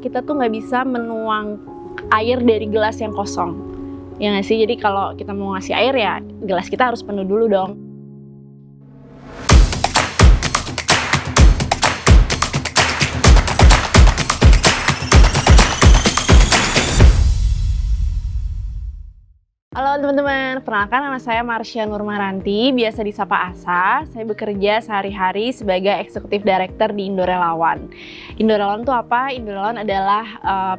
kita tuh nggak bisa menuang air dari gelas yang kosong. Ya nggak sih? Jadi kalau kita mau ngasih air ya gelas kita harus penuh dulu dong. Halo teman-teman, perkenalkan nama saya Marsha Nurmaranti, biasa disapa Asa. Saya bekerja sehari-hari sebagai Eksekutif Director di Indorelawan. Indorelawan itu apa? Indorelawan adalah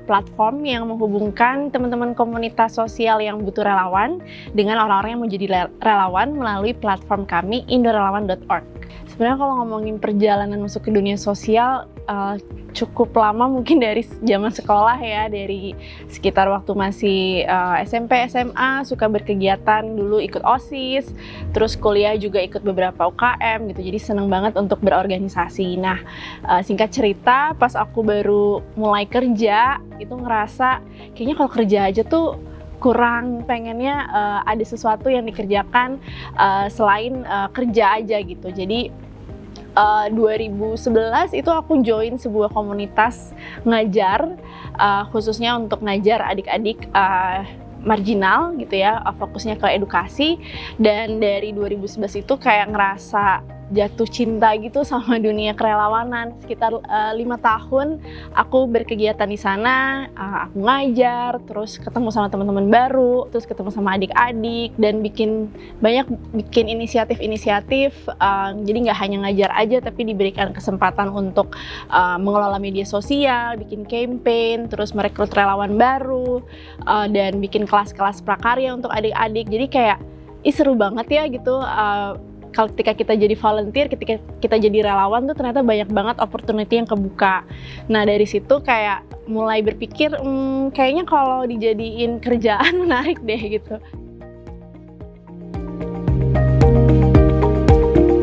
platform yang menghubungkan teman-teman komunitas sosial yang butuh relawan dengan orang-orang yang mau jadi relawan melalui platform kami indorelawan.org. Sebenarnya kalau ngomongin perjalanan masuk ke dunia sosial cukup lama, mungkin dari zaman sekolah ya, dari sekitar waktu masih SMP, SMA, suka berkegiatan dulu, ikut OSIS, terus kuliah juga ikut beberapa UKM gitu, jadi seneng banget untuk berorganisasi. Nah, singkat cerita, pas aku baru mulai kerja, itu ngerasa kayaknya kalau kerja aja tuh kurang, pengennya ada sesuatu yang dikerjakan selain kerja aja gitu. Jadi 2011 itu aku join sebuah komunitas ngajar, khususnya untuk ngajar adik-adik marginal gitu ya, fokusnya ke edukasi. Dan dari 2011 itu kayak ngerasa jatuh cinta gitu sama dunia kerelawanan. Sekitar 5 tahun aku berkegiatan di sana, aku ngajar, terus ketemu sama teman-teman baru, terus ketemu sama adik-adik, dan bikin inisiatif-inisiatif. Jadi nggak hanya ngajar aja, tapi diberikan kesempatan untuk mengelola media sosial, bikin campaign, terus merekrut relawan baru, dan bikin kelas-kelas prakarya untuk adik-adik. Jadi kayak seru banget ya gitu. Ketika kita jadi volunteer, ketika kita jadi relawan tuh ternyata banyak banget opportunity yang kebuka. Nah dari situ kayak mulai berpikir, kayaknya kalau dijadiin kerjaan menarik deh gitu.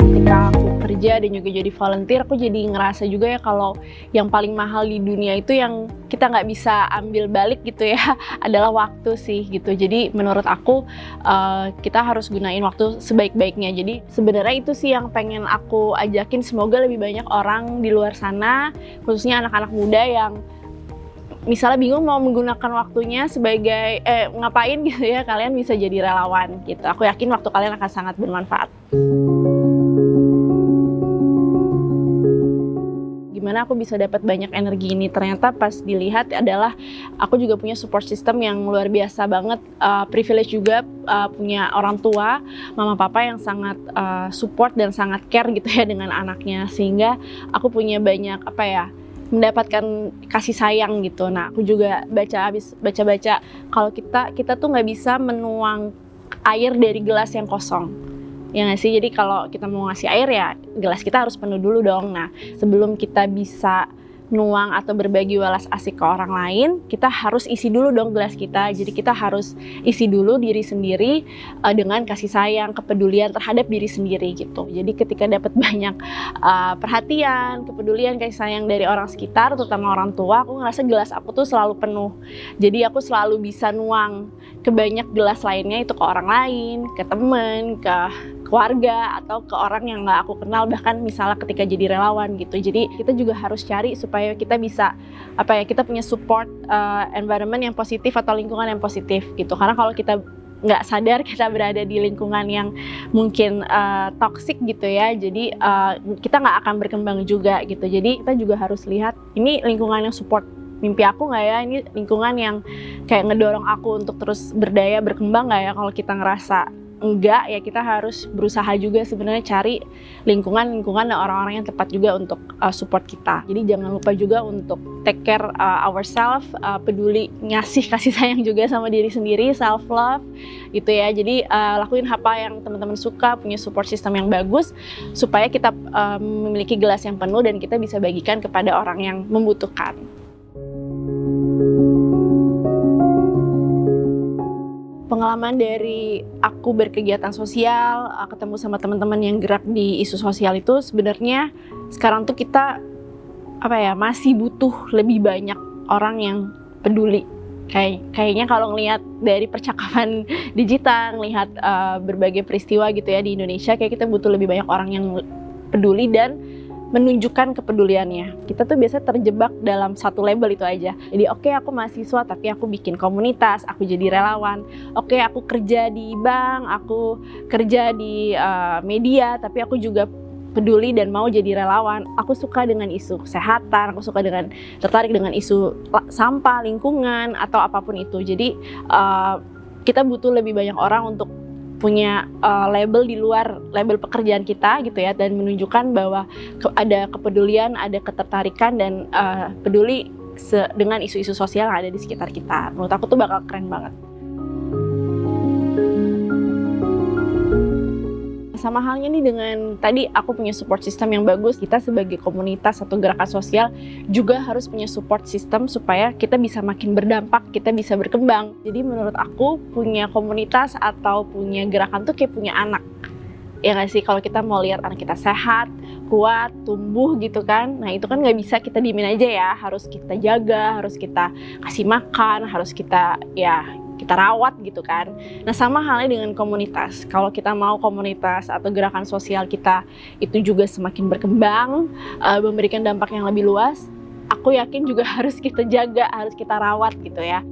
Ketika aku kerja dan juga jadi volunteer, aku jadi ngerasa juga ya kalau yang paling mahal di dunia itu yang kita nggak bisa ambil balik gitu ya, adalah waktu sih gitu. Jadi menurut aku kita harus gunain waktu sebaik-baiknya. Jadi sebenarnya itu sih yang pengen aku ajakin, semoga lebih banyak orang di luar sana, khususnya anak-anak muda yang misalnya bingung mau menggunakan waktunya sebagai ngapain gitu ya, kalian bisa jadi relawan gitu. Aku yakin waktu kalian akan sangat bermanfaat. Gimana aku bisa dapat banyak energi ini? Ternyata pas dilihat adalah aku juga punya support system yang luar biasa banget, privilege juga, punya orang tua, mama papa yang sangat support dan sangat care gitu ya dengan anaknya, sehingga aku punya banyak mendapatkan kasih sayang gitu. Nah aku juga habis baca kalau kita tuh nggak bisa menuang air dari gelas yang kosong. Ya nggak sih? Jadi kalau kita mau ngasih air ya gelas kita harus penuh dulu dong. Nah sebelum kita bisa nuang atau berbagi welas asih ke orang lain, kita harus isi dulu dong gelas kita. Jadi kita harus isi dulu diri sendiri dengan kasih sayang, kepedulian terhadap diri sendiri gitu. Jadi ketika dapat banyak perhatian, kepedulian, kasih sayang dari orang sekitar, terutama orang tua, aku ngerasa gelas aku tuh selalu penuh. Jadi aku selalu bisa nuang ke banyak gelas lainnya, itu ke orang lain, ke temen, ke keluarga, atau ke orang yang nggak aku kenal, bahkan misalnya ketika jadi relawan gitu. Jadi kita juga harus cari supaya kita bisa kita punya support environment yang positif atau lingkungan yang positif gitu. Karena kalau kita nggak sadar kita berada di lingkungan yang mungkin toxic gitu ya, jadi kita nggak akan berkembang juga gitu. Jadi kita juga harus lihat ini lingkungan yang support mimpi aku nggak ya, ini lingkungan yang kayak ngedorong aku untuk terus berdaya berkembang nggak ya. Kalau kita ngerasa enggak, ya kita harus berusaha juga sebenarnya cari lingkungan dan orang-orang yang tepat juga untuk support kita. Jadi jangan lupa juga untuk take care ourselves, peduli, ngasih kasih sayang juga sama diri sendiri, self love gitu ya. Jadi lakuin apa yang teman-teman suka, punya support system yang bagus supaya kita memiliki gelas yang penuh dan kita bisa bagikan kepada orang yang membutuhkan. Pengalaman dari aku berkegiatan sosial, ketemu sama teman-teman yang gerak di isu sosial itu, sebenarnya sekarang tuh kita masih butuh lebih banyak orang yang peduli. Kayaknya kalau ngelihat dari percakapan digital, ngelihat berbagai peristiwa gitu ya di Indonesia, kayak kita butuh lebih banyak orang yang peduli dan menunjukkan kepeduliannya. Kita tuh biasanya terjebak dalam satu label itu aja. Jadi oke, aku mahasiswa tapi aku bikin komunitas, aku jadi relawan. Oke, aku kerja di bank, aku kerja di media, tapi aku juga peduli dan mau jadi relawan. Aku suka dengan isu kesehatan, aku suka tertarik dengan isu sampah, lingkungan, atau apapun itu. Jadi kita butuh lebih banyak orang untuk punya label di luar label pekerjaan kita gitu ya, dan menunjukkan bahwa ada kepedulian, ada ketertarikan, dan peduli dengan isu-isu sosial yang ada di sekitar kita. Menurut aku tuh bakal keren banget. Sama halnya nih dengan tadi, aku punya support system yang bagus. Kita sebagai komunitas atau gerakan sosial juga harus punya support system supaya kita bisa makin berdampak, kita bisa berkembang. Jadi menurut aku punya komunitas atau punya gerakan tuh kayak punya anak. Ya nggak sih, kalau kita mau lihat anak kita sehat, kuat, tumbuh gitu kan. Nah itu kan nggak bisa kita diemin aja ya, harus kita jaga, harus kita kasih makan, harus kita rawat gitu kan. Nah sama halnya dengan komunitas. Kalau kita mau komunitas atau gerakan sosial kita itu juga semakin berkembang, memberikan dampak yang lebih luas, aku yakin juga harus kita jaga, harus kita rawat gitu ya.